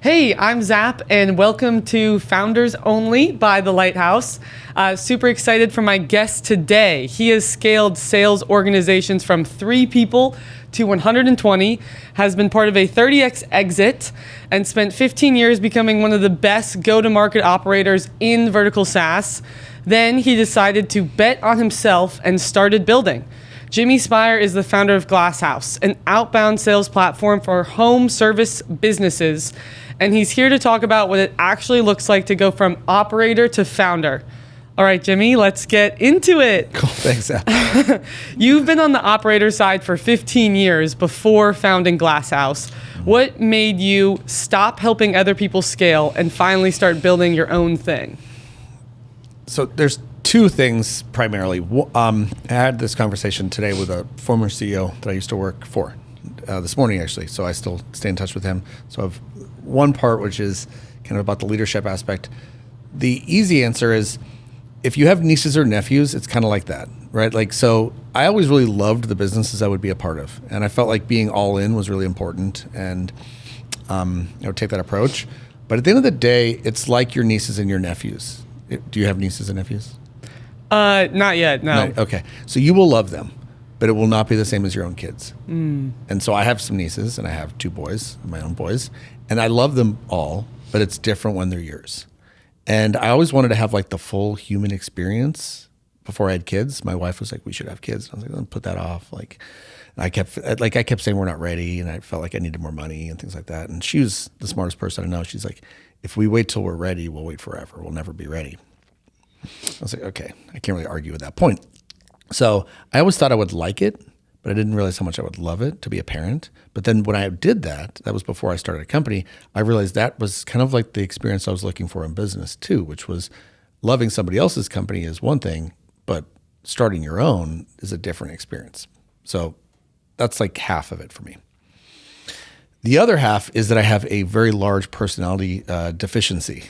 Hey, I'm Zap, and welcome to Founders Only by the Lighthouse. Super excited for my guest today. He has scaled sales organizations from 3 people to 120, has been part of a 30x exit, and spent 15 years becoming one of the best go-to-market operators in vertical SaaS. Then he decided to bet on himself and started building. Jimmy Speyer is the founder of GlassHouse, an outbound sales platform for home service businesses, and he's here to talk about what it actually looks like to go from operator to founder. All right, Jimmy, let's get into it. Cool, thanks, Zap. You've been on the operator side for 15 years before founding GlassHouse. What made you stop helping other people scale and finally start building your own thing? So there's 2 things primarily. I had this conversation today with a former CEO that I used to work for this morning, actually. So I still stay in touch with him. So I have one part, which is kind of about the leadership aspect. The easy answer is if you have nieces or nephews, it's kind of like that, right? Like, so I always really loved the businesses I would be a part of. And I felt like being all in was really important. And I would take that approach. But at the end of the day, it's like your nieces and your nephews. Do you have nieces and nephews? Not yet, no. Okay. So you will love them, but it will not be the same as your own kids. And so I have some nieces and I have 2 boys, my own boys, and I love them all, but it's different when they're yours. And I always wanted to have like the full human experience before I had kids. My wife was like, we should have kids. I was like, put that off. I kept saying we're not ready, and I felt like I needed more money and things like that. And she was the smartest person I know. She's like, if we wait till we're ready, we'll wait forever. We'll never be ready. I was like, okay, I can't really argue with that point. So I always thought I would like it, but I didn't realize how much I would love it to be a parent. But then when I did that was before I started a company, I realized that was kind of like the experience I was looking for in business too, which was loving somebody else's company is one thing, but starting your own is a different experience. So that's like half of it for me. The other half is that I have a very large personality deficiency.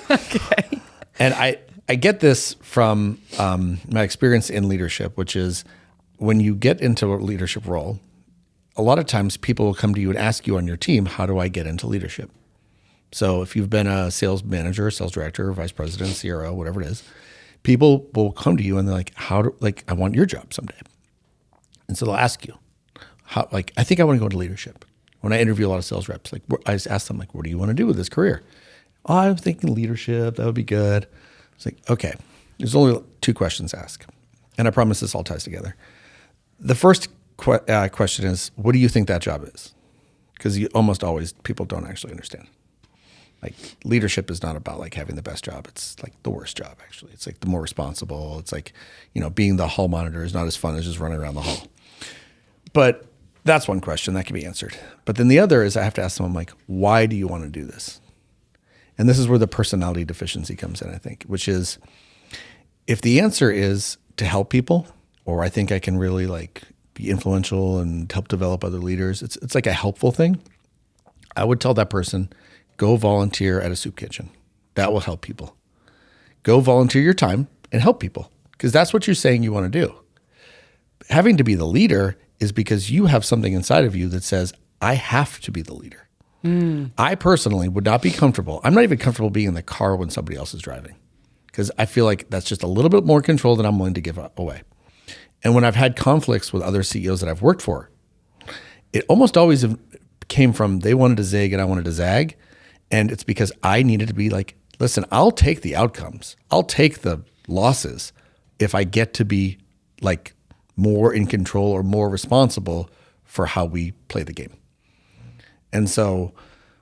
Okay. And I get this from my experience in leadership, which is when you get into a leadership role, a lot of times people will come to you and ask you on your team, how do I get into leadership? So if you've been a sales manager, sales director, vice president, CRO, whatever it is, people will come to you and they're like, I want your job someday. And so they'll ask you, I think I want to go into leadership. When I interview a lot of sales reps, I just ask them, what do you want to do with this career? Oh, I'm thinking leadership, that would be good. It's like, okay, there's only 2 questions to ask. And I promise this all ties together. The first question is, what do you think that job is? Because almost always people don't actually understand. Like leadership is not about like having the best job. It's like the worst job, actually. It's like the more responsible. It's like, being the hall monitor is not as fun as just running around the hall. But that's one question that can be answered. But then the other is I have to ask them, why do you want to do this? And this is where the personality deficiency comes in, I think, which is if the answer is to help people, or I think I can really be influential and help develop other leaders, it's like a helpful thing. I would tell that person, go volunteer at a soup kitchen. That will help people. Go volunteer your time and help people because that's what you're saying you want to do. Having to be the leader is because you have something inside of you that says, I have to be the leader. I personally would not be comfortable. I'm not even comfortable being in the car when somebody else is driving because I feel like that's just a little bit more control than I'm willing to give away. And when I've had conflicts with other CEOs that I've worked for, it almost always came from they wanted to zig and I wanted to zag. And it's because I needed to be like, listen, I'll take the outcomes. I'll take the losses if I get to be more in control or more responsible for how we play the game. And so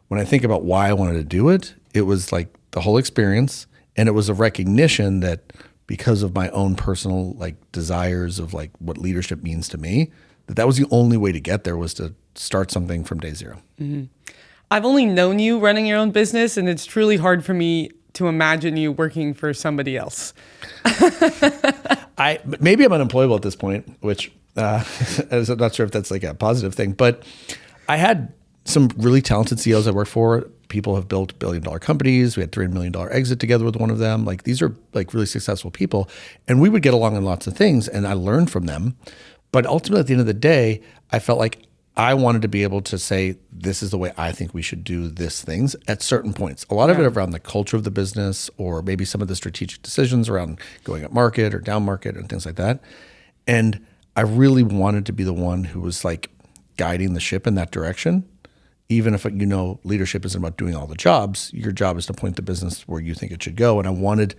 when I think about why I wanted to do it, it was like the whole experience. And it was a recognition that because of my own personal desires of what leadership means to me, that was the only way to get there was to start something from day 0. Mm-hmm. I've only known you running your own business, and it's truly hard for me to imagine you working for somebody else. Maybe I'm unemployable at this point, which I'm not sure if that's a positive thing, but I had some really talented CEOs I worked for. People have built billion-dollar companies. We had $300 million exit together with one of them. These are really successful people. And we would get along on lots of things and I learned from them. But ultimately at the end of the day, I felt like I wanted to be able to say, this is the way I think we should do this things at certain points. A lot of it around the culture of the business, or maybe some of the strategic decisions around going up market or down market and things like that. And I really wanted to be the one who was like guiding the ship in that direction. Even if leadership isn't about doing all the jobs, your job is to point the business where you think it should go. And I wanted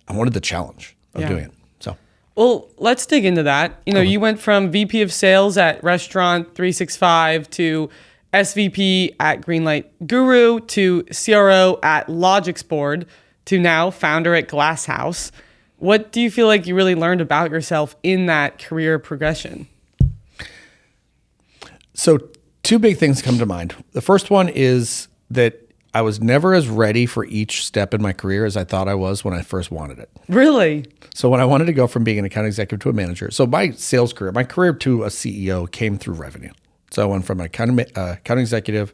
the challenge of doing it. So. Well, let's dig into that. You went from VP of sales at Restaurant 365 to SVP at Greenlight Guru to CRO at Logix Board to now founder at GlassHouse. What do you feel like you really learned about yourself in that career progression? So 2 big things come to mind. The first one is that I was never as ready for each step in my career as I thought I was when I first wanted it. Really? So when I wanted to go from being an account executive to a manager, so my sales career, my career to a CEO came through revenue. So I went from an account executive.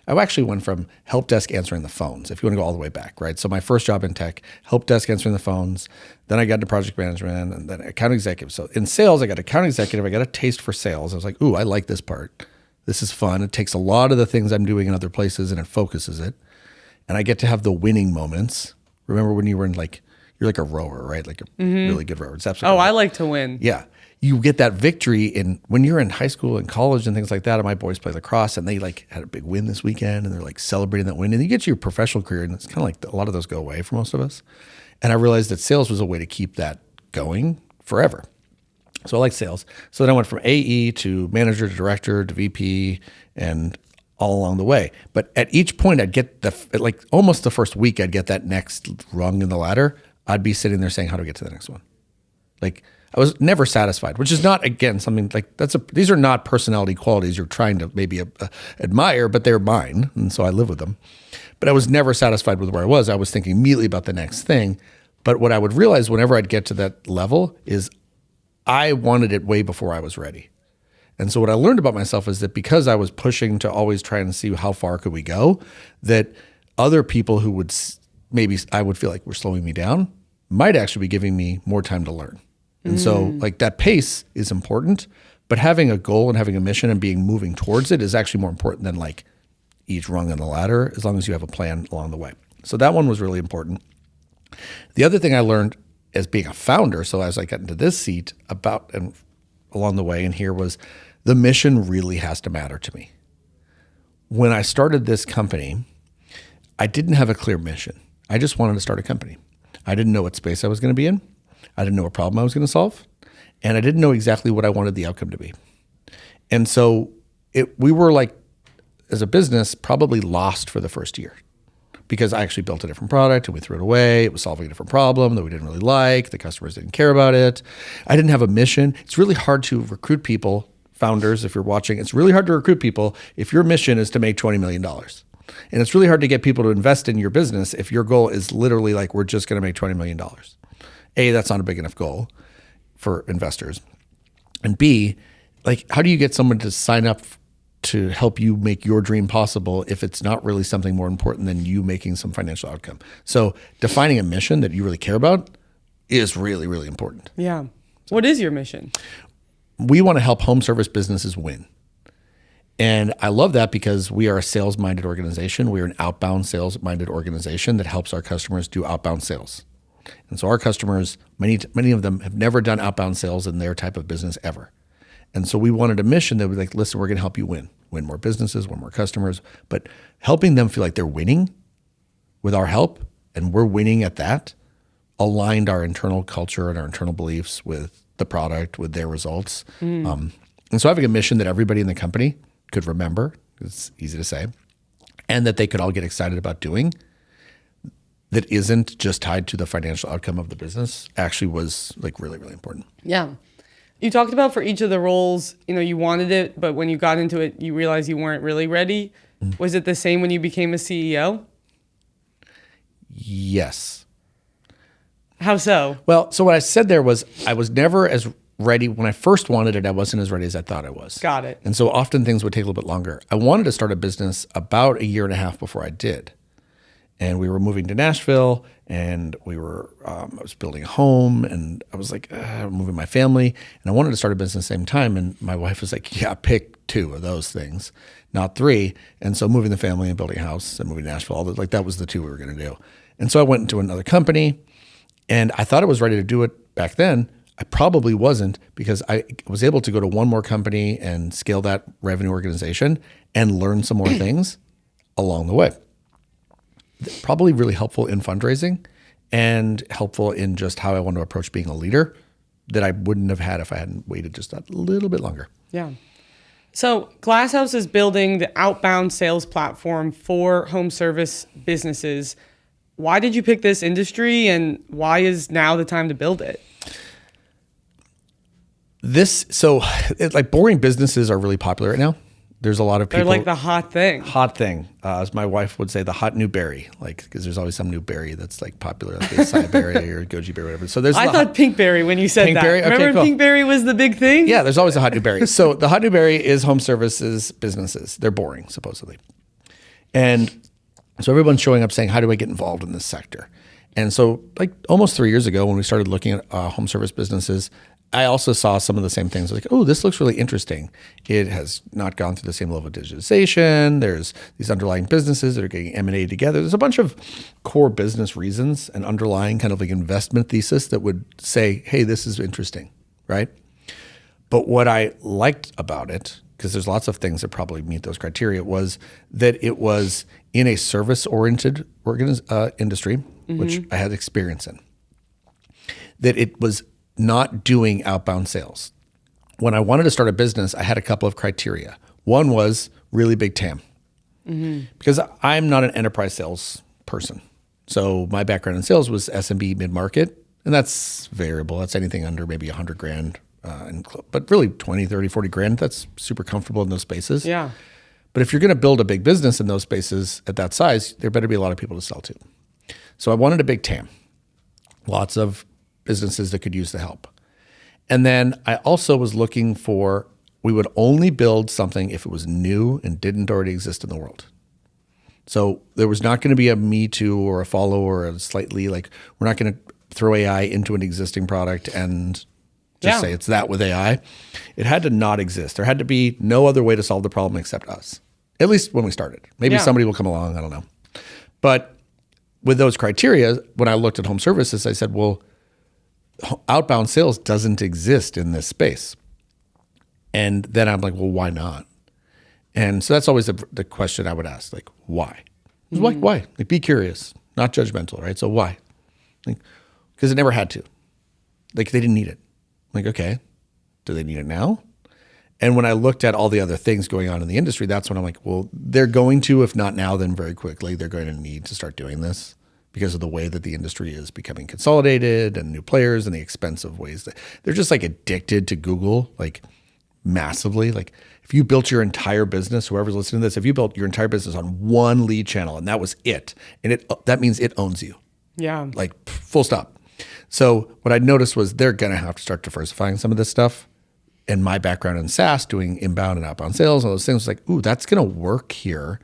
I actually went from help desk answering the phones, if you want to go all the way back, right? So my first job in tech, help desk answering the phones. Then I got into project management and then account executive. So in sales, I got account executive. I got a taste for sales. I was like, ooh, I like this part. This is fun. It takes a lot of the things I'm doing in other places and it focuses it. And I get to have the winning moments. Remember when you were you're like a rower, right? Like a really good rower. It's absolutely I like to win. Yeah. You get that victory when you're in high school and college and things like that. And my boys play lacrosse and they had a big win this weekend and they're like celebrating that win. And you get to your professional career and it's kind of like a lot of those go away for most of us. And I realized that sales was a way to keep that going forever. So I like sales. So then I went from AE to manager to director to VP and all along the way. But at each point I'd get almost the first week, I'd get that next rung in the ladder. I'd be sitting there saying, how do I get to the next one? Like I was never satisfied, which is not, again, something like these are not personality qualities you're trying to maybe admire, but they're mine. And so I live with them. But I was never satisfied with where I was. I was thinking immediately about the next thing. But what I would realize whenever I'd get to that level is I wanted it way before I was ready. And so what I learned about myself is that because I was pushing to always try and see how far could we go, that other people who would maybe I would feel like were slowing me down might actually be giving me more time to learn. And so that pace is important, but having a goal and having a mission and moving towards it is actually more important than each rung on the ladder, as long as you have a plan along the way. So that one was really important. The other thing I learned as being a founder, so as I got into this seat and along the way and here was the mission really has to matter to me. When I started this company, I didn't have a clear mission. I just wanted to start a company. I didn't know what space I was going to be in. I didn't know what problem I was going to solve. And I didn't know exactly what I wanted the outcome to be. And so we were as a business, probably lost for the first year because I actually built a different product and we threw it away. It was solving a different problem that we didn't really like. The customers didn't care about it. I didn't have a mission. It's really hard to recruit people, founders, if you're watching, it's really hard to recruit people if your mission is to make $20 million. And it's really hard to get people to invest in your business if your goal is literally we're just going to make $20 million. A, that's not a big enough goal for investors. And B, how do you get someone to sign up to help you make your dream possible if it's not really something more important than you making some financial outcome? So defining a mission that you really care about is really, really important. Yeah. What is your mission? We want to help home service businesses win. And I love that because we are a sales-minded organization. We are an outbound sales-minded organization that helps our customers do outbound sales. And so our customers, many of them have never done outbound sales in their type of business ever. And so we wanted a mission that was listen, we're going to help you win more businesses, win more customers, but helping them feel like they're winning with our help and we're winning at that aligned our internal culture and our internal beliefs with the product, with their results. And so having a mission that everybody in the company could remember, it's easy to say, and that they could all get excited about doing that isn't just tied to the financial outcome of the business actually was really, really important. Yeah. You talked about for each of the roles, you wanted it, but when you got into it, you realized you weren't really ready. Was it the same when you became a CEO? Yes. How so? Well, so what I said there was I was never as ready. When I first wanted it, I wasn't as ready as I thought I was. Got it. And so often things would take a little bit longer. I wanted to start a business about a year and a half before I did. and we were moving to Nashville, and I was building a home, and I was like, I'm moving my family, and I wanted to start a business at the same time. And my wife was like, yeah, pick 2 of those things, not 3. And so moving the family and building a house and moving to Nashville, that was the 2 we were going to do. And so I went into another company, and I thought I was ready to do it back then. I probably wasn't, because I was able to go to one more company and scale that revenue organization and learn some more things along the way. Probably really helpful in fundraising and helpful in just how I want to approach being a leader that I wouldn't have had if I hadn't waited just a little bit longer. Yeah. So GlassHouse is building the outbound sales platform for home service businesses. Why did you pick this industry, and why is now the time to build it? Like boring businesses are really popular right now. There's a lot of people. They're like the hot thing. Hot thing. As my wife would say, the hot new berry. Like, because there's always some new berry that's like popular, like acai berry or goji berry, whatever. So I thought pinkberry when you said that. Pinkberry? Okay, remember cool. pinkberry was the big thing? Yeah, there's always a hot new berry. So the hot new berry is home services businesses. They're boring, supposedly. And so everyone's showing up saying, how do I get involved in this sector? And so like almost 3 years ago when we started looking at home service businesses, I also saw some of the same things. Like, oh, this looks really interesting. It has not gone through the same level of digitization. There's these underlying businesses that are getting M&A together. There's a bunch of core business reasons and underlying kind of like investment thesis that would say, hey, this is interesting, right? But what I liked about it, because there's lots of things that probably meet those criteria, was that it was in a service-oriented industry, which I had experience in. That it was not doing outbound sales. When I wanted to start a business, I had a couple of criteria. One was really big TAM, because I'm not an enterprise sales person. So my background in sales was SMB mid-market, and that's variable. That's anything under maybe 100 grand, but really 20, 30, 40 grand, that's super comfortable in those spaces. Yeah. But if you're going to build a big business in those spaces at that size, there better be a lot of people to sell to. So I wanted a big TAM, lots of businesses that could use the help. And then I also was looking for, we would only build something if it was new and didn't already exist in the world. So there was not going to be a me too or a follow or a slightly like, we're not going to throw AI into an existing product and just say it's that with AI. It had to not exist. There had to be no other way to solve the problem except us, at least when we started. Maybe somebody will come along, I don't know. But with those criteria, when I looked at home services, I said, well, outbound sales doesn't exist in this space. And then I'm like, well, why not? And so that's always the question I would ask, like, why? Why? Like, be curious, not judgmental, right? So why? Like, because it never had to. Like, they didn't need it. Like, okay, do they need it now? And when I looked at all the other things going on in the industry, that's when I'm like, well, they're going to, if not now, then very quickly, they're going to need to start doing this because of the way that the industry is becoming consolidated and new players and the expensive ways that they're just like addicted to Google, like massively. Like if you built your entire business, whoever's listening to this, if you built your entire business on one lead channel and that was it, and that means it owns you. Yeah. Like full stop. So what I noticed was they're going to have to start diversifying some of this stuff. And my background in SaaS, doing inbound and outbound sales, and those things, was like, ooh, that's going to work here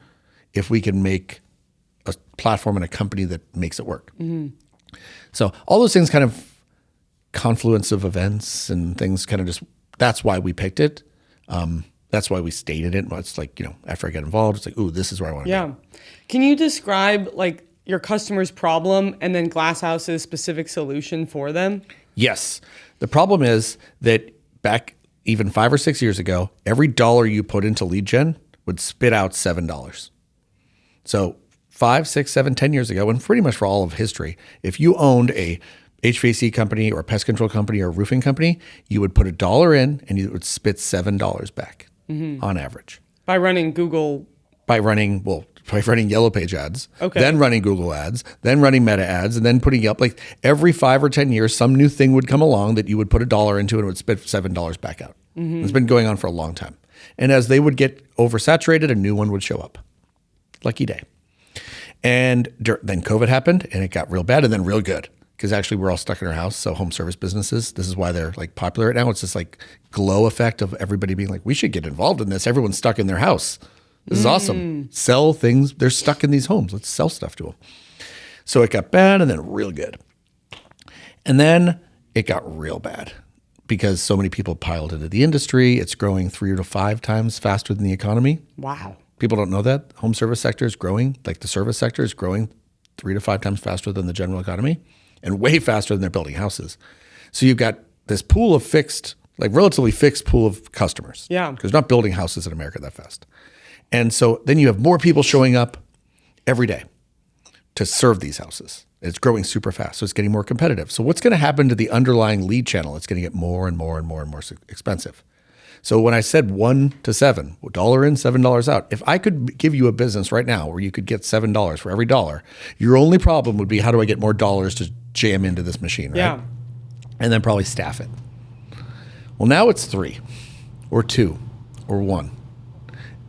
if we can make a platform and a company that makes it work. So all those things kind of confluence of events and things kind of just, that's why we picked it. That's why we stayed in it. It's like, after I got involved, it's like, ooh, this is where I want to be. Can you describe like your customer's problem and then GlassHouse's specific solution for them? Yes. The problem is that back even 5 or 6 years ago, every dollar you put into lead gen would spit out $7. So 5, 6, 7, 10 years ago, and pretty much for all of history, if you owned a HVAC company or a pest control company or a roofing company, you would put $1 in and you would spit $7 back on average. By running Google? By running Yellow Page ads, then running Google ads, then running Meta ads, and then putting up like every 5 or 10 years, some new thing would come along that you would put $1 into and it would spit $7 back out. It's been going on for a long time. And as they would get oversaturated, a new one would show up. Lucky day. And then COVID happened and it got real bad and then real good because actually we're all stuck in our house. So home service businesses, this is why they're like popular right now. It's this like glow effect of everybody being like, we should get involved in this. Everyone's stuck in their house. This is awesome. Sell things. They're stuck in these homes. Let's sell stuff to them. So it got bad and then real good. And then it got real bad because so many people piled into the industry. It's growing 3 to 5 times faster than the economy. Wow. People don't know that. Home service sector is growing, like the service sector is growing 3 to 5 times faster than the general economy and way faster than they're building houses. So you've got this pool of fixed, like relatively fixed pool of customers. Yeah. Because they're not building houses in America that fast. And so then you have more people showing up every day to serve these houses. It's growing super fast, so it's getting more competitive. So what's going to happen to the underlying lead channel? It's going to get more and more and more and more expensive. So when I said 1 to 7, $1 in, $7 out, if I could give you a business right now where you could get $7 for every dollar, your only problem would be how do I get more dollars to jam into this machine, right? Yeah. And then probably staff it. Well, now it's 3 or 2 or 1.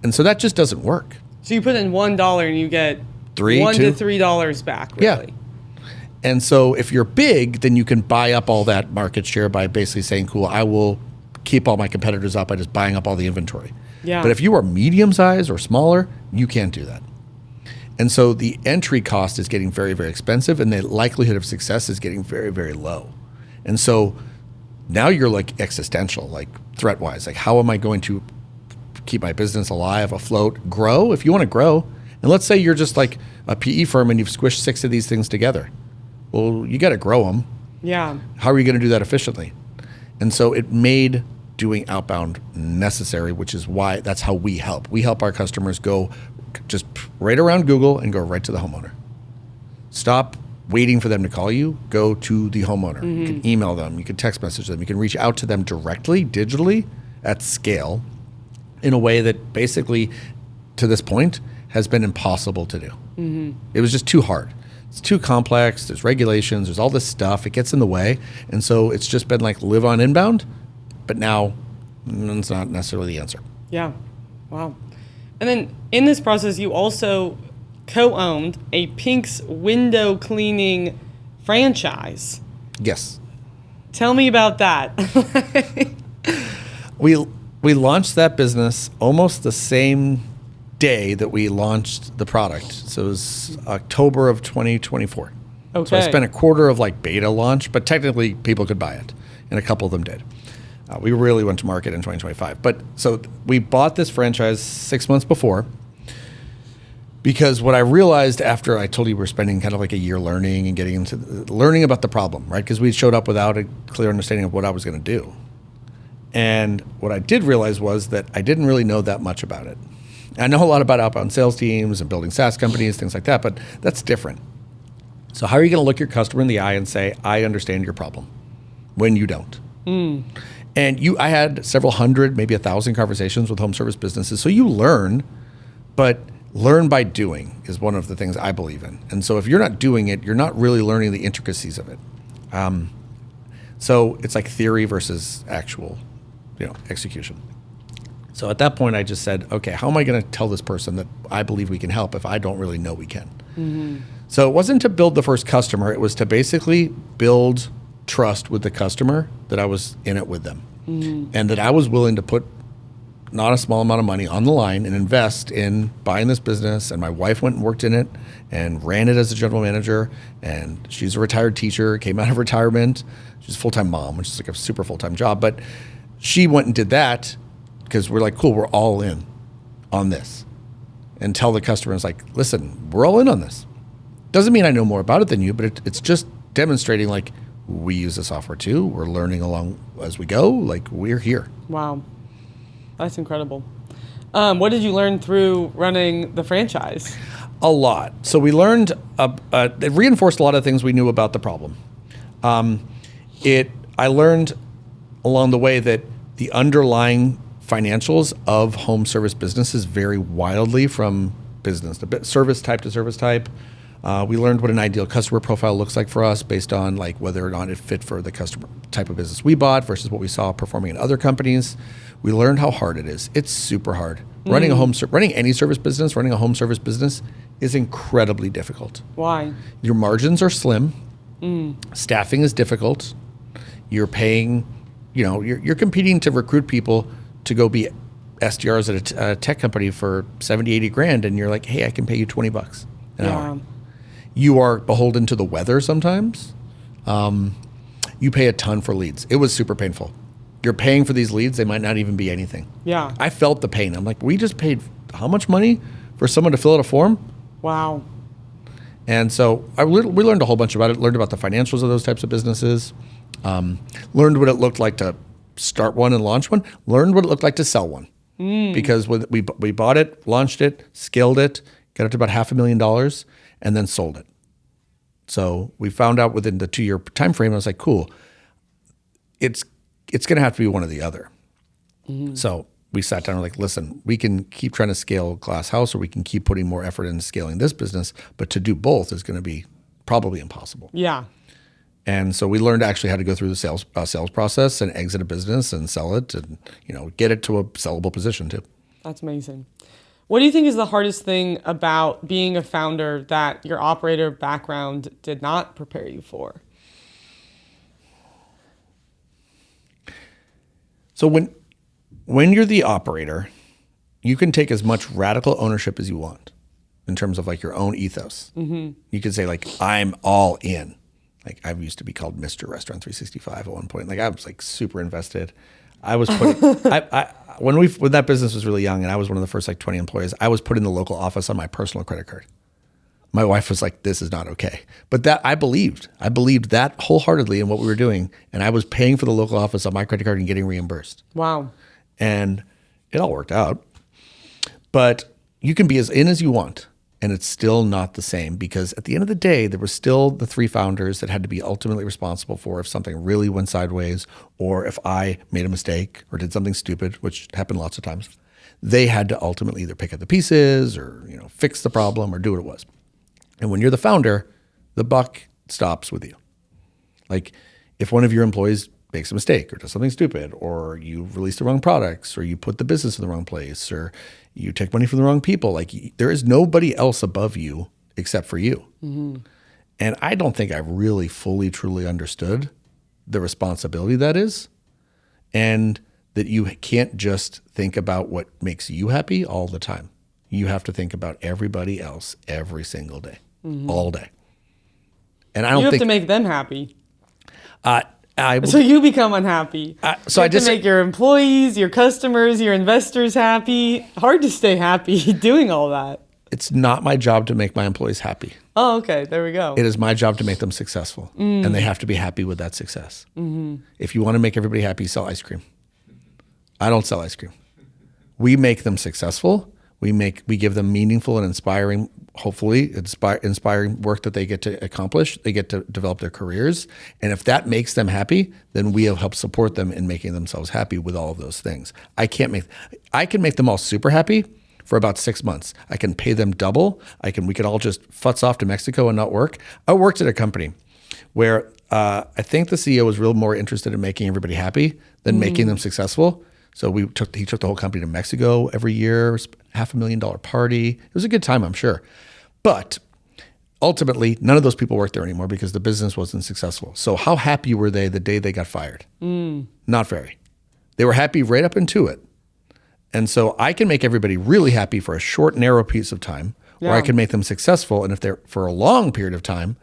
And so that just doesn't work. So you put in $1 and you get $1 to $3 back, really. Yeah. And so if you're big, then you can buy up all that market share by basically saying, cool, I will keep all my competitors up by just buying up all the inventory. Yeah. But if you are medium size or smaller, you can't do that. And so the entry cost is getting very, very expensive and the likelihood of success is getting very, very low. And so now you're like existential, like threat-wise. Like, how am I going to keep my business alive, afloat, grow? If you want to grow, and let's say you're just like a PE firm and you've squished 6 of these things together. Well, you got to grow them. Yeah. How are you going to do that efficiently? And so it made doing outbound necessary, which is why that's how we help. We help our customers go just right around Google and go right to the homeowner. Stop waiting for them to call you. Go to the homeowner. You can email them. You can text message them. You can reach out to them directly, digitally, at scale, in a way that basically, to this point, has been impossible to do. It was just too hard. It's too complex. There's regulations. There's all this stuff. It gets in the way. And so it's just been like live on inbound, but now it's not necessarily the answer. Yeah. Wow. And then in this process, you also co-owned a Pink's window cleaning franchise. Yes. Tell me about that. We launched that business almost the same day that we launched the product. So it was October of 2024. Okay. So I spent a quarter of like beta launch, but technically people could buy it, and a couple of them did. We really went to market in 2025. But so we bought this franchise 6 months before, because what I realized after I told you we're spending kind of like a year learning and getting into learning about the problem, right? Because we showed up without a clear understanding of what I was going to do. And what I did realize was that I didn't really know that much about it. I know a lot about outbound sales teams and building SaaS companies, things like that, but that's different. So how are you going to look your customer in the eye and say, I understand your problem, when you don't? And I had several hundred, maybe 1,000 conversations with home service businesses. So you learn, but learn by doing is one of the things I believe in. And so if you're not doing it, you're not really learning the intricacies of it. So it's like theory versus actual, execution. So at that point, I just said, okay, how am I going to tell this person that I believe we can help if I don't really know we can? So it wasn't to build the first customer. It was to basically build trust with the customer that I was in it with them. And that I was willing to put not a small amount of money on the line and invest in buying this business. And my wife went and worked in it and ran it as a general manager. And she's a retired teacher, came out of retirement. She's a full-time mom, which is like a super full-time job. But she went and did that because we're like, cool, we're all in on this. And tell the customers, like, listen, we're all in on this. Doesn't mean I know more about it than you, but it's just demonstrating, like, we use the software too. We're learning along as we go. Like, we're here. Wow. That's incredible. What did you learn through running the franchise? A lot. So we learned, it reinforced a lot of things we knew about the problem. I learned along the way that the underlying financials of home service businesses vary wildly from business to service type to service type. We learned what an ideal customer profile looks like for us based on like whether or not it fit for the customer type of business we bought versus what we saw performing in other companies. We learned how hard it is. It's super hard. Running any service business, running a home service business is incredibly difficult. Why? Your margins are slim. Staffing is difficult. You're paying, you're competing to recruit people to go be SDRs at a tech company for 70, 80 grand, and you're like, hey, I can pay you $20 an hour. You are beholden to the weather sometimes. You pay a ton for leads. It was super painful. You're paying for these leads. They might not even be anything. Yeah. I felt the pain. I'm like, we just paid how much money for someone to fill out a form? Wow. And so we learned a whole bunch about it, learned about the financials of those types of businesses, learned what it looked like to start one and launch one, learned what it looked like to sell one. Because we bought it, launched it, scaled it, got it to about $500,000, and then sold it. So we found out within the 2-year time frame, I was like, cool, it's going to have to be one or the other. So we sat down and like, listen, we can keep trying to scale GlassHouse, or we can keep putting more effort into scaling this business, but to do both is going to be probably impossible. Yeah. And so we learned actually how to go through the sales process and exit a business and sell it, and get it to a sellable position too. That's amazing. What do you think is the hardest thing about being a founder that your operator background did not prepare you for? So when you're the operator, you can take as much radical ownership as you want in terms of like your own ethos. You can say like, I'm all in. Like I used to be called Mr. Restaurant 365 at one point. Like I was like super invested. I was putting, when that business was really young and I was one of the first like 20 employees, I was putting the local office on my personal credit card. My wife was like, this is not okay. But that I believed that wholeheartedly in what we were doing. And I was paying for the local office on my credit card and getting reimbursed. Wow. And it all worked out. But you can be as in as you want, and it's still not the same, because at the end of the day, there was still the 3 founders that had to be ultimately responsible for if something really went sideways, or if I made a mistake or did something stupid, which happened lots of times. They had to ultimately either pick up the pieces or fix the problem or do what it was. And when you're the founder, the buck stops with you. Like if one of your employees makes a mistake or does something stupid, or you release the wrong products, or you put the business in the wrong place, or you take money from the wrong people, like there is nobody else above you except for you. And I don't think I really fully, truly understood the responsibility that is, and that you can't just think about what makes you happy all the time. You have to think about everybody else every single day, all day. And I don't think you have to make them happy. So so you become unhappy. So you have to make your employees, your customers, your investors happy. Hard to stay happy doing all that. It's not my job to make my employees happy. Oh, okay. There we go. It is my job to make them successful, and they have to be happy with that success. If you want to make everybody happy, sell ice cream. I don't sell ice cream. We make them successful. We give them meaningful and inspiring, hopefully inspiring work that they get to accomplish. They get to develop their careers. And if that makes them happy, then we have helped support them in making themselves happy with all of those things. I can make them all super happy for about 6 months. I can pay them double. We could all just futz off to Mexico and not work. I worked at a company where I think the CEO was real more interested in making everybody happy than making them successful. So he took the whole company to Mexico every year, $500,000 party. It was a good time, I'm sure. But ultimately, none of those people work there anymore because the business wasn't successful. So how happy were they the day they got fired? Not very. They were happy right up into it. And so I can make everybody really happy for a short, narrow piece of time, or I can make them successful. And if they're for a long period of time,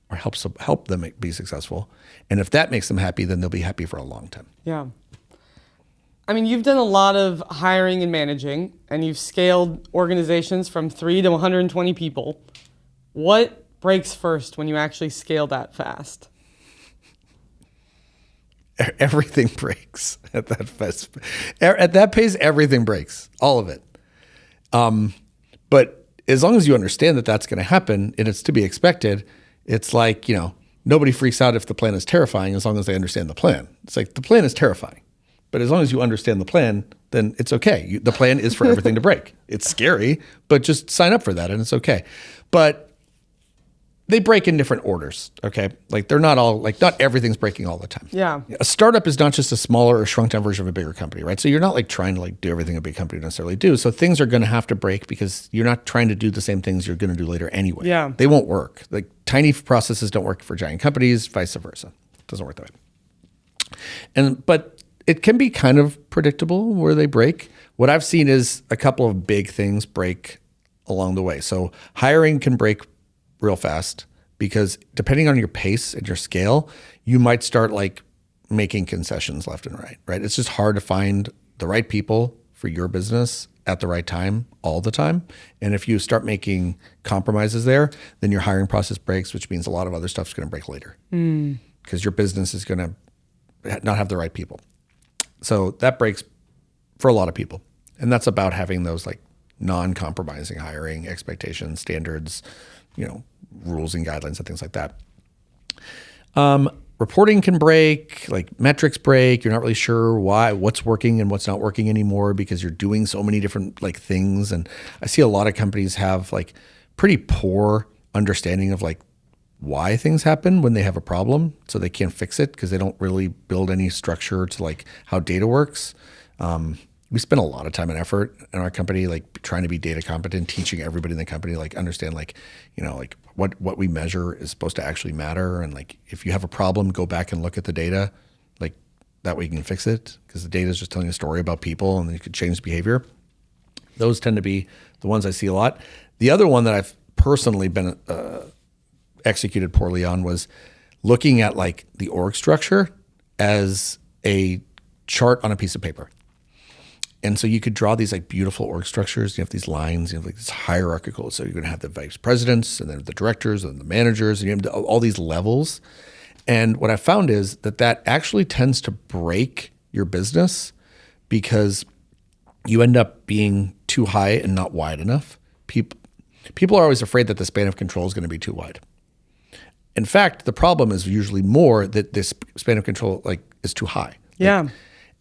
or help them be successful. And if that makes them happy, then they'll be happy for a long time. Yeah. I mean, you've done a lot of hiring and managing, and you've scaled organizations from 3 to 120 people. What breaks first when you actually scale that fast? Everything breaks at that fast. At that pace, everything breaks, all of it. But as long as you understand that that's going to happen and it's to be expected, it's like, nobody freaks out if the plan is terrifying as long as they understand the plan. It's like the plan is terrifying. But as long as you understand the plan, then it's okay. The plan is for everything to break. It's scary, but just sign up for that and it's okay. But they break in different orders, okay? Like they're not all, not everything's breaking all the time. Yeah. A startup is not just a smaller or shrunk down version of a bigger company, right? So you're not trying to do everything a big company necessarily do. So things are going to have to break because you're not trying to do the same things you're going to do later anyway. Yeah. They won't work. Like tiny processes don't work for giant companies, vice versa. It doesn't work that way. But it can be kind of predictable where they break. What I've seen is a couple of big things break along the way. So hiring can break real fast because depending on your pace and your scale, you might start like making concessions left and right, right? It's just hard to find the right people for your business at the right time all the time. And if you start making compromises there, then your hiring process breaks, which means a lot of other stuff's going to break later because your business is going to not have the right people. So that breaks for a lot of people. And that's about having those like non-compromising hiring expectations, standards, rules and guidelines and things like that. Reporting can break, like metrics break. You're not really sure what's working and what's not working anymore because you're doing so many different like things. And I see a lot of companies have like pretty poor understanding of like why things happen when they have a problem. So they can't fix it because they don't really build any structure to like how data works. We spend a lot of time and effort in our company, like trying to be data competent, teaching everybody in the company, like understand like, like what we measure is supposed to actually matter. And like, if you have a problem, go back and look at the data, like that way you can fix it because the data is just telling a story about people and then you could change behavior. Those tend to be the ones I see a lot. The other one that I've personally been executed poorly on was looking at like the org structure as a chart on a piece of paper. And so you could draw these like beautiful org structures. You have these lines, you have like this hierarchical. So you're going to have the vice presidents and then the directors and the managers and you have all these levels. And what I found is that actually tends to break your business because you end up being too high and not wide enough. People are always afraid that the span of control is going to be too wide. In fact, the problem is usually more that this span of control like is too high. Yeah.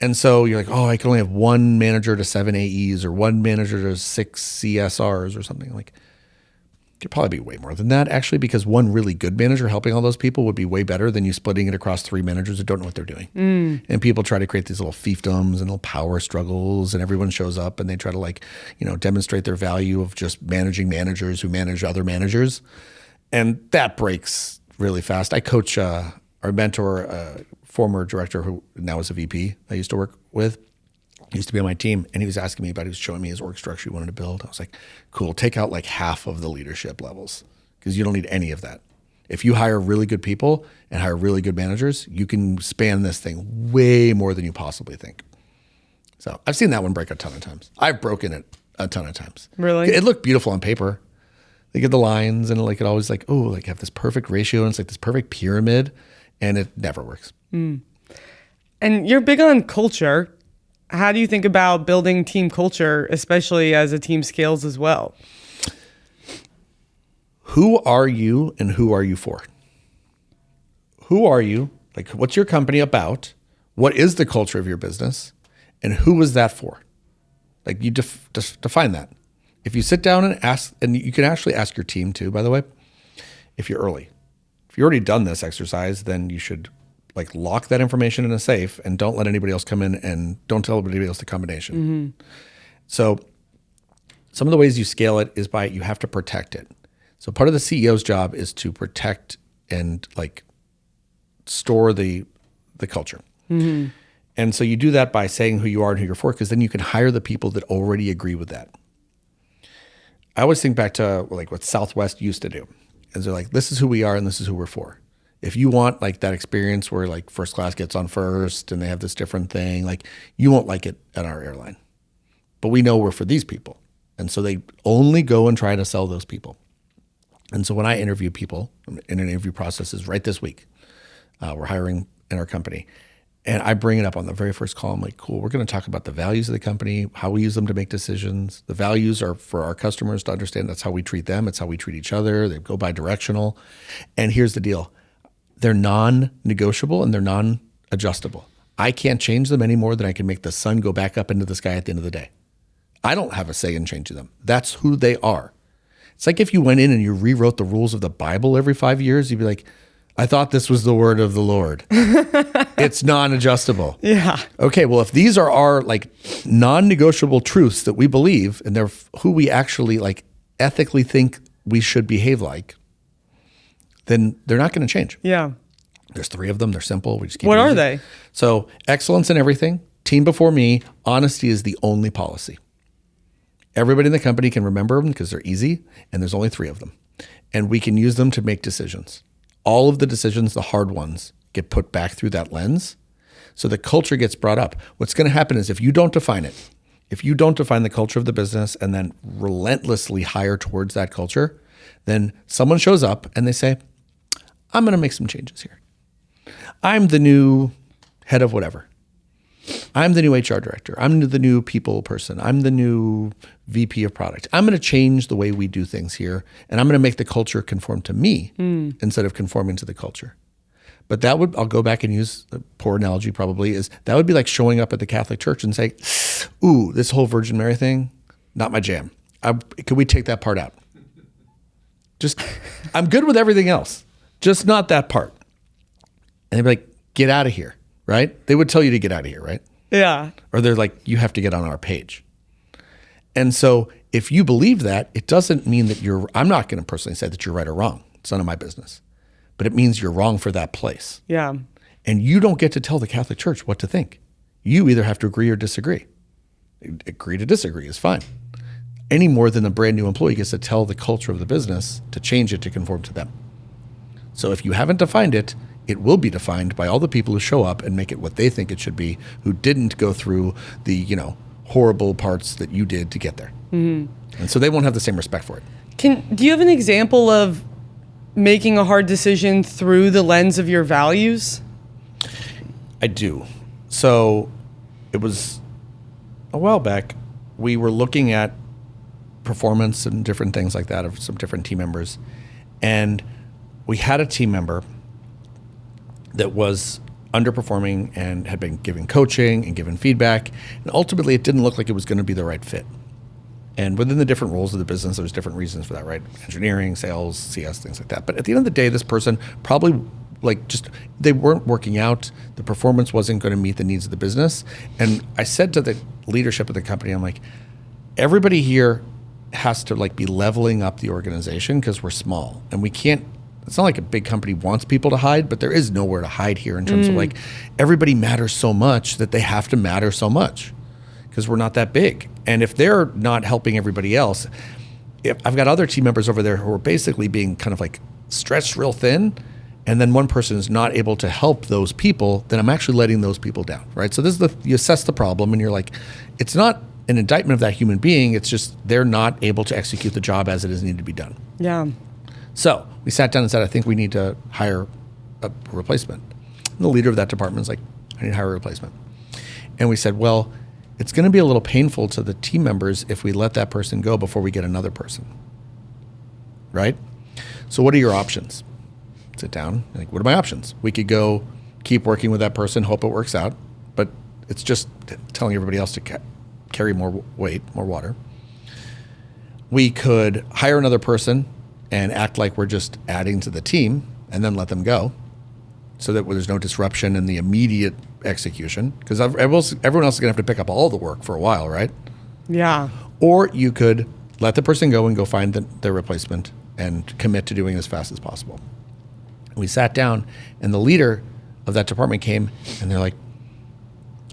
And so you're like, oh, I can only have one manager to 7 AEs or one manager to 6 CSRs or something. Like, it could probably be way more than that, actually, because one really good manager helping all those people would be way better than you splitting it across 3 managers that don't know what they're doing. And people try to create these little fiefdoms and little power struggles, and everyone shows up and they try to like, demonstrate their value of just managing managers who manage other managers. And that breaks really fast. I coach our mentor, former director who now is a VP I used to work with. He used to be on my team and he was asking me about, he was showing me his org structure he wanted to build. I was like, cool, take out like half of the leadership levels because you don't need any of that. If you hire really good people and hire really good managers, you can span this thing way more than you possibly think. So I've seen that one break a ton of times. I've broken it a ton of times. Really? It looked beautiful on paper. They get the lines and like it always like, oh, like have this perfect ratio and it's like this perfect pyramid and it never works. And you're big on culture. How do you think about building team culture, especially as a team scales as well? Who are you and who are you for? Who are you? Like, what's your company about? What is the culture of your business? And who is that for? Like, you define that. If you sit down and ask, and you can actually ask your team too, by the way, if you're early. If you've already done this exercise, then you should like lock that information in a safe and don't let anybody else come in and don't tell anybody else the combination. So some of the ways you scale it is by, you have to protect it. So part of the CEO's job is to protect and like store the culture. And so you do that by saying who you are and who you're for, because then you can hire the people that already agree with that. I always think back to like what Southwest used to do. And they're like, this is who we are and this is who we're for. If you want like that experience where like first class gets on first and they have this different thing, like you won't like it at our airline. But we know we're for these people. And so they only go and try to sell those people. And so when I interview people in an interview process is right this week, we're hiring in our company. And I bring it up on the very first call. I'm like, cool, we're going to talk about the values of the company, how we use them to make decisions. The values are for our customers to understand that's how we treat them. It's how we treat each other. They go bi-directional. And here's the deal. They're non-negotiable and they're non-adjustable. I can't change them any more than I can make the sun go back up into the sky at the end of the day. I don't have a say in changing them. That's who they are. It's like if you went in and you rewrote the rules of the Bible every 5 years, you'd be like, I thought this was the word of the Lord. It's non-adjustable. Yeah. Okay, well, if these are our like non-negotiable truths that we believe and they're who we actually like ethically think we should behave like, then they're not going to change. Yeah. There's 3 of them. They're simple. We just keep What it are easy. they? So excellence in everything, team before me, honesty is the only policy. Everybody in the company can remember them because they're easy, and there's only 3 of them. And we can use them to make decisions. All of the decisions, the hard ones, get put back through that lens. So the culture gets brought up. What's going to happen is if you don't define it, if you don't define the culture of the business and then relentlessly hire towards that culture, then someone shows up and they say, I'm going to make some changes here. I'm the new head of whatever. I'm the new HR director. I'm the new people person. I'm the new VP of product. I'm going to change the way we do things here, and I'm going to make the culture conform to me instead of conforming to the culture. But that would, I'll go back and use a poor analogy probably, is that would be like showing up at the Catholic Church and say, ooh, this whole Virgin Mary thing, not my jam. Could we take that part out? Just, I'm good with everything else, just not that part. And they'd be like, get out of here, right? They would tell you to get out of here, right? Yeah. Or they're like, you have to get on our page. And so if you believe that, it doesn't mean that I'm not going to personally say that you're right or wrong. It's none of my business. But it means you're wrong for that place. Yeah. And you don't get to tell the Catholic Church what to think. You either have to agree or disagree. Agree to disagree is fine. Any more than a brand new employee gets to tell the culture of the business to change it to conform to them. So if you haven't defined it, it will be defined by all the people who show up and make it what they think it should be, who didn't go through the, horrible parts that you did to get there. Mm-hmm. And so they won't have the same respect for it. Do you have an example of making a hard decision through the lens of your values? I do. So it was a while back. We were looking at performance and different things like that of some different team members. And we had a team member that was underperforming and had been given coaching and given feedback. And ultimately, it didn't look like it was going to be the right fit. And within the different roles of the business, there's different reasons for that, right? Engineering, sales, CS, things like that. But at the end of the day, this person probably they weren't working out. The performance wasn't going to meet the needs of the business. And I said to the leadership of the company, I'm like, everybody here has to be leveling up the organization because we're small and we can't. It's not like a big company wants people to hide, but there is nowhere to hide here in terms of everybody matters so much that they have to matter so much because we're not that big. And if they're not helping everybody else, if I've got other team members over there who are basically being kind of stretched real thin, and then one person is not able to help those people, then I'm actually letting those people down, right? So this is you assess the problem and you're like, it's not an indictment of that human being, it's just they're not able to execute the job as it is needed to be done. Yeah. So we sat down and said, I think we need to hire a replacement. And the leader of that department was like, I need to hire a replacement. And we said, well, it's going to be a little painful to the team members if we let that person go before we get another person, right? So what are your options? Sit down, what are my options? We could go keep working with that person, hope it works out, but it's just telling everybody else to carry more weight, more water. We could hire another person and act like we're just adding to the team and then let them go so that there's no disruption in the immediate execution because everyone else is going to have to pick up all the work for a while, right? Yeah. Or you could let the person go and go find their replacement and commit to doing it as fast as possible. We sat down and the leader of that department came and they're like,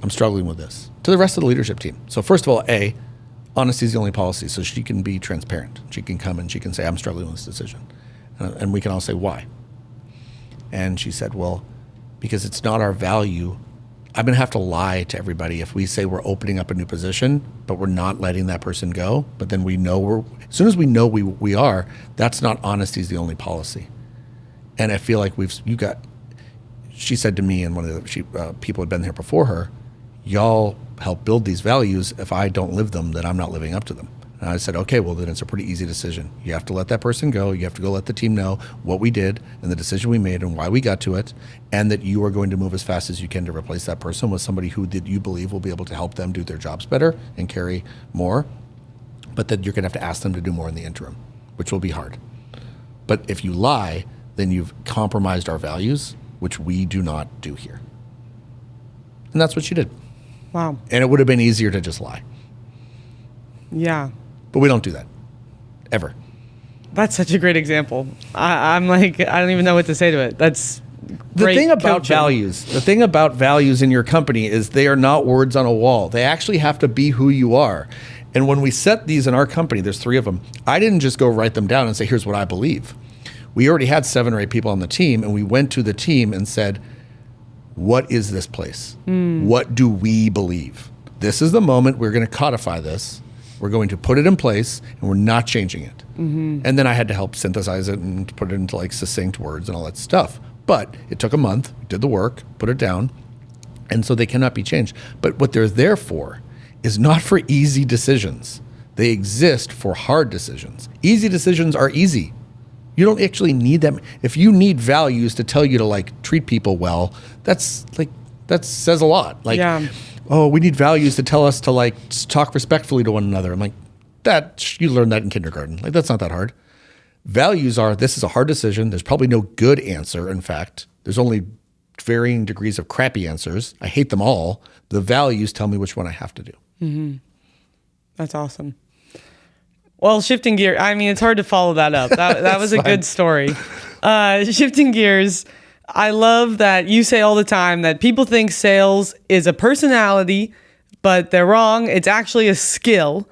I'm struggling with this, to the rest of the leadership team. So first of all, honesty is the only policy, so she can be transparent. She can come and she can say, I'm struggling with this decision. And we can all say, why? And she said, well, because it's not our value. I'm going to have to lie to everybody if we say we're opening up a new position, but we're not letting that person go. But then we know as soon as we know we are, that's not honesty is the only policy. And I feel like she said to me and one of the people had been there before her, y'all help build these values. If I don't live them, then I'm not living up to them. And I said, okay, well, then it's a pretty easy decision. You have to let that person go. You have to go let the team know what we did and the decision we made and why we got to it, and that you are going to move as fast as you can to replace that person with somebody who you believe will be able to help them do their jobs better and carry more, but that you're going to have to ask them to do more in the interim, which will be hard. But if you lie, then you've compromised our values, which we do not do here. And that's what she did. Wow. And it would have been easier to just lie. Yeah. But we don't do that. Ever. That's such a great example. I'm I don't even know what to say to it. That's great the thing about values in your company is they are not words on a wall. They actually have to be who you are. And when we set these in our company, there's 3 of them. I didn't just go write them down and say, here's what I believe. We already had 7 or 8 people on the team, and we went to the team and said, what is this place? What do we believe? This is the moment we're going to codify this. We're going to put it in place, and we're not changing it. And then I had to help synthesize it and put it into like succinct words and all that stuff. But it took a month, did the work, put it down, and so they cannot be changed. But what they're there for is not for easy decisions. They exist for hard decisions. Easy decisions are easy. You don't actually need them. If you need values to tell you to like treat people well, that says a lot. Like, oh, we need values to tell us to like talk respectfully to one another. I'm like, you learned that in kindergarten. Like, that's not that hard. Values are, this is a hard decision. There's probably no good answer. In fact, there's only varying degrees of crappy answers. I hate them all. The values tell me which one I have to do. That's awesome. Well, shifting gear, I mean, it's hard to follow that up. That was a good story. Shifting gears, I love that you say all the time that people think sales is a personality, but they're wrong. It's actually a skill.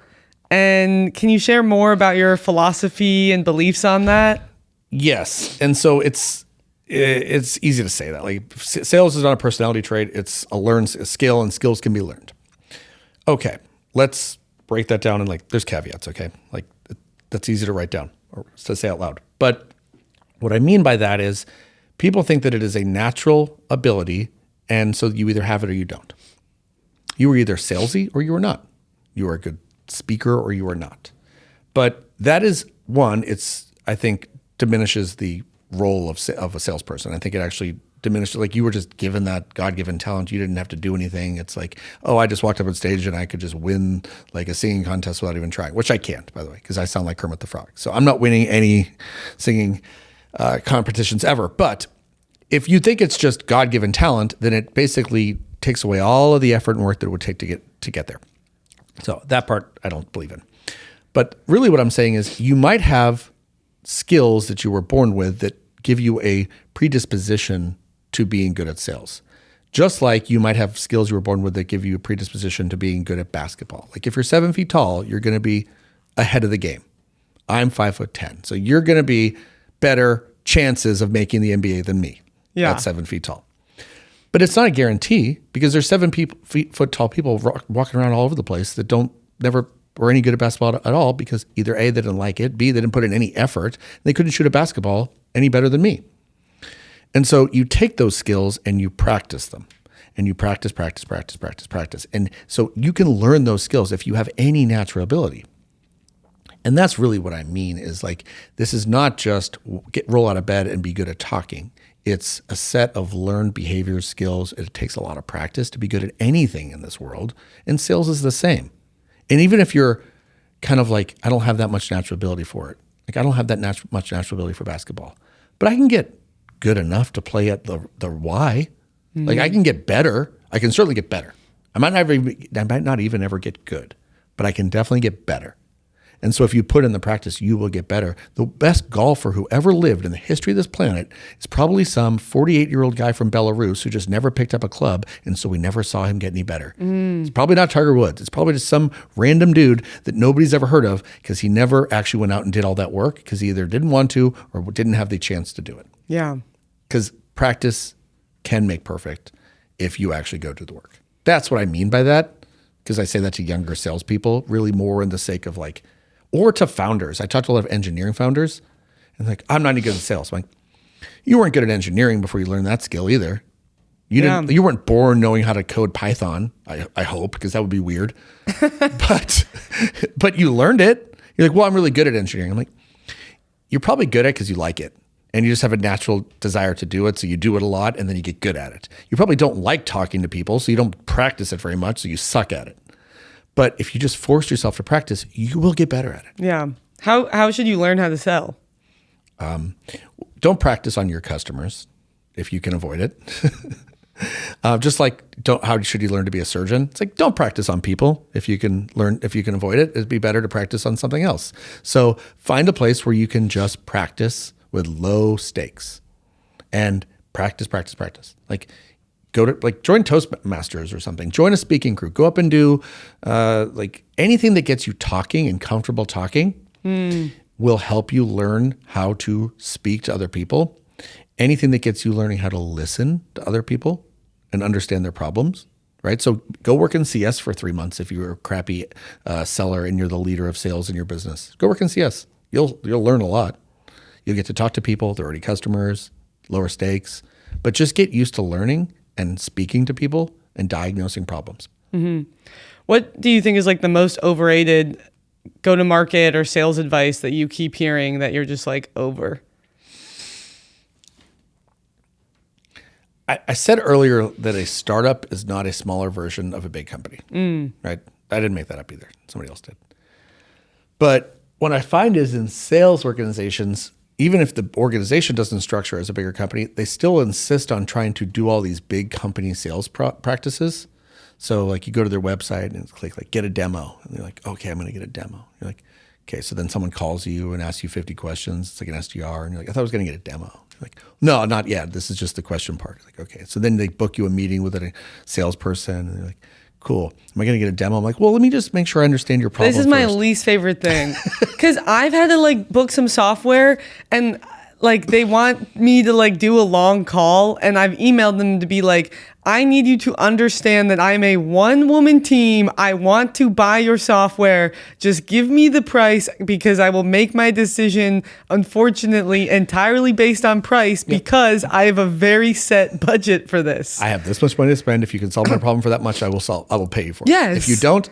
And can you share more about your philosophy and beliefs on that? Yes. And so it's easy to say that. Like, sales is not a personality trait. It's a skill, and skills can be learned. Okay, let's break that down, and like, there's caveats, okay? Like, that's easy to write down or to say out loud. But what I mean by that is people think that it is a natural ability, and so you either have it or you don't. You are either salesy or you are not. You are a good speaker or you are not. But that is I think diminishes the role of a salesperson. I think it actually diminished, like, you were just given that God-given talent. You didn't have to do anything. It's like, oh, I just walked up on stage and I could just win like a singing contest without even trying, which I can't, by the way, because I sound like Kermit the Frog. So I'm not winning any singing competitions ever. But if you think it's just God-given talent, then it basically takes away all of the effort and work that it would take to get there. So that part I don't believe in. But really what I'm saying is you might have skills that you were born with that give you a predisposition to being good at sales. Just like you might have skills you were born with that give you a predisposition to being good at basketball. Like, if you're 7 feet tall, you're going to be ahead of the game. I'm 5'10", so you're going to be better chances of making the NBA than me at 7 feet tall. But it's not a guarantee, because there's 7 foot tall people walking around all over the place that never were any good at basketball at all, because either A, they didn't like it, B, they didn't put in any effort, they couldn't shoot a basketball any better than me. And so you take those skills and you practice them, and you practice. And so you can learn those skills if you have any natural ability. And that's really what I mean, is like, this is not just roll out of bed and be good at talking. It's a set of learned behaviors, skills. It takes a lot of practice to be good at anything in this world. And sales is the same. And even if you're kind of like, I don't have that much natural ability for it. Like, I don't have that much natural ability for basketball, but I can get good enough to play at the Y. Mm-hmm. Like, I can get better. I can certainly get better. I might not even ever get good, but I can definitely get better. And so if you put in the practice, you will get better. The best golfer who ever lived in the history of this planet is probably some 48-year-old guy from Belarus who just never picked up a club, and so we never saw him get any better. It's probably not Tiger Woods. It's probably just some random dude that nobody's ever heard of, because he never actually went out and did all that work, because he either didn't want to or didn't have the chance to do it. Yeah. Because practice can make perfect if you actually go do the work. That's what I mean by that, because I say that to younger salespeople, really more in the sake of like, or to founders. I talked to a lot of engineering founders, and like, I'm not any good at sales. I'm like, you weren't good at engineering before you learned that skill either. You weren't born knowing how to code Python, I hope, because that would be weird. but you learned it. You're like, well, I'm really good at engineering. I'm like, you're probably good at it because you like it, and you just have a natural desire to do it, so you do it a lot, and then you get good at it. You probably don't like talking to people, so you don't practice it very much, so you suck at it. But if you just force yourself to practice, you will get better at it. Yeah. How should you learn how to sell? Don't practice on your customers if you can avoid it. Just like, how should you learn to be a surgeon? It's like, don't practice on people if you can avoid it. It'd be better to practice on something else. So find a place where you can just practice with low stakes and Practice, practice, practice. Like go to like join Toastmasters or something. Join a speaking crew. Go up and do like anything that gets you talking and comfortable talking will help you learn how to speak to other people. Anything that gets you learning how to listen to other people and understand their problems, right? So go work in CS for 3 months if you're a crappy seller and you're the leader of sales in your business. Go work in CS. You'll learn a lot. You'll get to talk to people. They're already customers, lower stakes, but just get used to learning and speaking to people and diagnosing problems. What do you think is like the most overrated go-to-market or sales advice that you keep hearing that you're just like over? I said earlier that a startup is not a smaller version of a big company, right? I didn't make that up either. Somebody else did. But what I find is in sales organizations, even if the organization doesn't structure as a bigger company, they still insist on trying to do all these big company sales practices. So like you go to their website and click like get a demo. And they're like, okay, I'm going to get a demo. You're like, okay. So then someone calls you and asks you 50 questions. It's like an SDR. And you're like, I thought I was going to get a demo. Like, no, not yet. This is just the question part. Like, okay. So then they book you a meeting with a salesperson and they're like, cool. Am I going to get a demo? I'm like, well, let me just make sure I understand your problem. This is my least favorite thing. Cause I've had to like book some software and like they want me to like do a long call and I've emailed them to be like, I need you to understand that I'm a one-woman team. I want to buy your software. Just give me the price because I will make my decision, unfortunately, entirely based on price because I have a very set budget for this. I have this much money to spend. If you can solve my problem for that much, I will pay you for it. Yes. If you don't,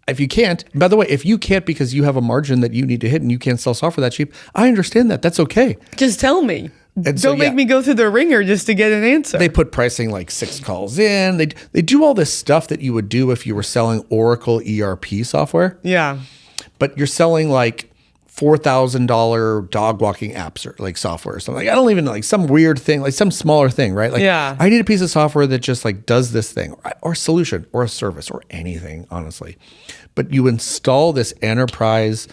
if you can't, by the way, if you can't because you have a margin that you need to hit and you can't sell software that cheap, I understand that. That's okay. Just tell me. And so, Don't make me go through the ringer just to get an answer. They put pricing like 6 calls in. They do all this stuff that you would do if you were selling Oracle ERP software. Yeah. But you're selling like $4,000 dog walking apps or like software or something. Like, I don't even know, like some weird thing, like some smaller thing, right? Like yeah. I need a piece of software that just like does this thing or a solution or a service or anything, honestly. But you install this enterprise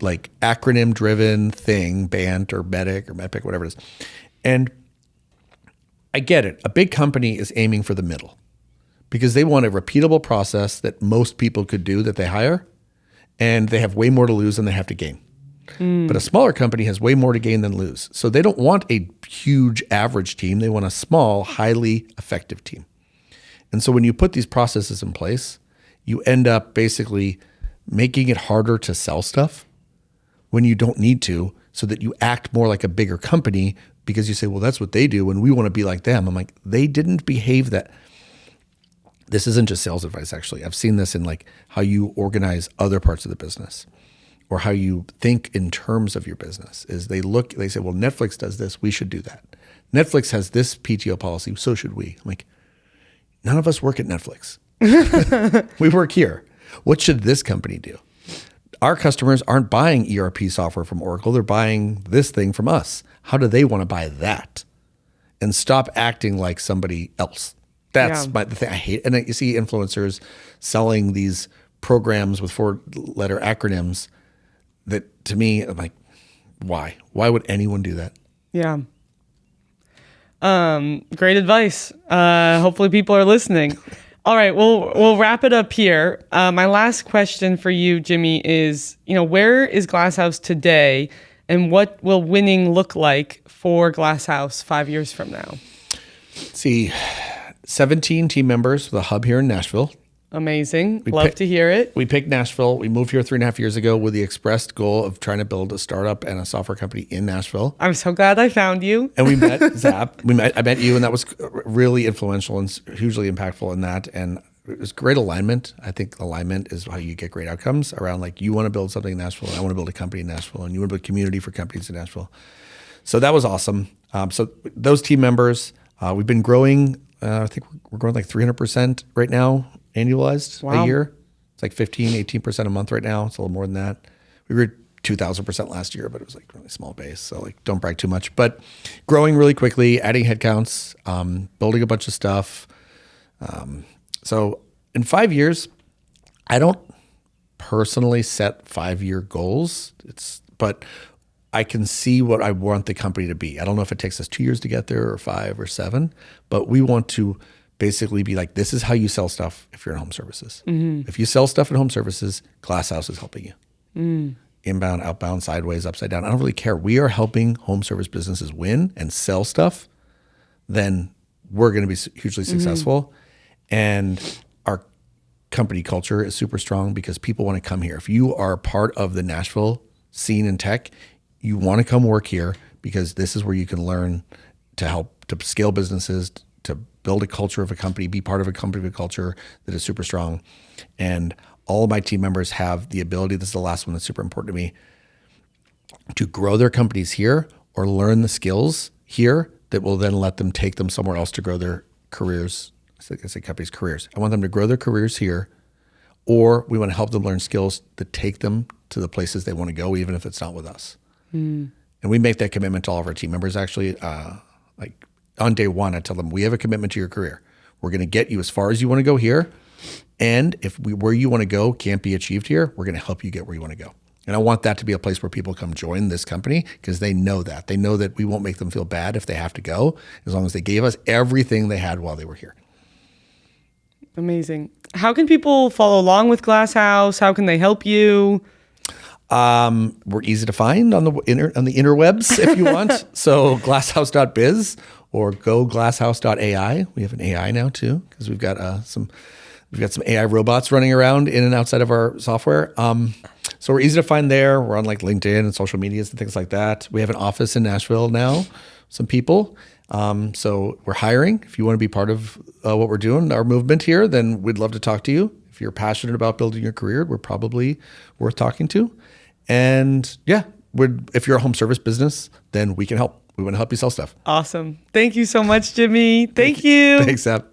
like acronym driven thing, BANT or MEDIC or MEPIC, whatever it is. And I get it. A big company is aiming for the middle because they want a repeatable process that most people could do that they hire, and they have way more to lose than they have to gain. But a smaller company has way more to gain than lose. So they don't want a huge average team. They want a small, highly effective team. And so when you put these processes in place, you end up basically making it harder to sell stuff when you don't need to, so that you act more like a bigger company because you say, well, that's what they do and we want to be like them. I'm like, they didn't behave that. This isn't just sales advice, actually. I've seen this in like how you organize other parts of the business or how you think in terms of your business. Is they say, well, Netflix does this, we should do that. Netflix has this PTO policy, so should we. I'm like, none of us work at Netflix. We work here. What should this company do? Our customers aren't buying ERP software from Oracle. They're buying this thing from us. How do they want to buy that? And stop acting like somebody else. That's the thing I hate. And you see influencers selling these programs with 4-letter acronyms that, to me, I'm like, why? Why would anyone do that? Yeah. Great advice. Hopefully people are listening. All right, we'll wrap it up here. My last question for you, Jimmy, is, where is GlassHouse today, and what will winning look like for GlassHouse 5 years from now? Let's see, 17 team members with a hub here in Nashville. Amazing. Love to hear it. We picked Nashville. We moved here 3.5 years ago with the expressed goal of trying to build a startup and a software company in Nashville. I'm so glad I found you. And we met Zap. I met you, and that was really influential and hugely impactful in that. And it was great alignment. I think alignment is how you get great outcomes around, like, you want to build something in Nashville, and I want to build a company in Nashville, and you want to build a community for companies in Nashville. So that was awesome. So those team members, we've been growing. I think we're growing like 300% right now, annualized a year. It's like 15, 18% a month right now. It's a little more than that. We grew 2,000% last year, but it was like really small base. So like, don't brag too much, but growing really quickly, adding headcounts, building a bunch of stuff. So in 5 years, I don't personally set 5-year goals. But I can see what I want the company to be. I don't know if it takes us 2 years to get there or 5 or 7, but we want to basically be like, this is how you sell stuff if you're in home services. If you sell stuff in home services, GlassHouse is helping you. Inbound, outbound, sideways, upside down. I don't really care. We are helping home service businesses win and sell stuff. Then we're going to be hugely successful. And our company culture is super strong because people want to come here. If you are part of the Nashville scene in tech, you want to come work here because this is where you can learn to help to scale businesses, to build a culture of a company, be part of a company with a culture that is super strong. And all of my team members have the ability, this is the last one that's super important to me, to grow their companies here or learn the skills here that will then let them take them somewhere else to grow their careers. I say companies' careers. I want them to grow their careers here, or we want to help them learn skills that take them to the places they want to go, even if it's not with us. And we make that commitment to all of our team members. Actually, like on day one, I tell them, we have a commitment to your career. We're going to get you as far as you want to go here. And if where you want to go can't be achieved here, we're going to help you get where you want to go. And I want that to be a place where people come join this company because they know that. They know that we won't make them feel bad if they have to go, as long as they gave us everything they had while they were here. Amazing. How can people follow along with GlassHouse? How can they help you? We're easy to find on the interwebs if you want. So glasshouse.biz or go glasshouse.ai. We have an AI now too because we've got some AI robots running around in and outside of our software. So we're easy to find there. We're on like LinkedIn and social medias and things like that. We have an office in Nashville now, some people. So we're hiring. If you want to be part of what we're doing, our movement here, then we'd love to talk to you. If you're passionate about building your career, we're probably worth talking to. And yeah, if you're a home service business, then we can help. We want to help you sell stuff. Awesome. Thank you so much, Jimmy. Thank you. Thanks, Ab.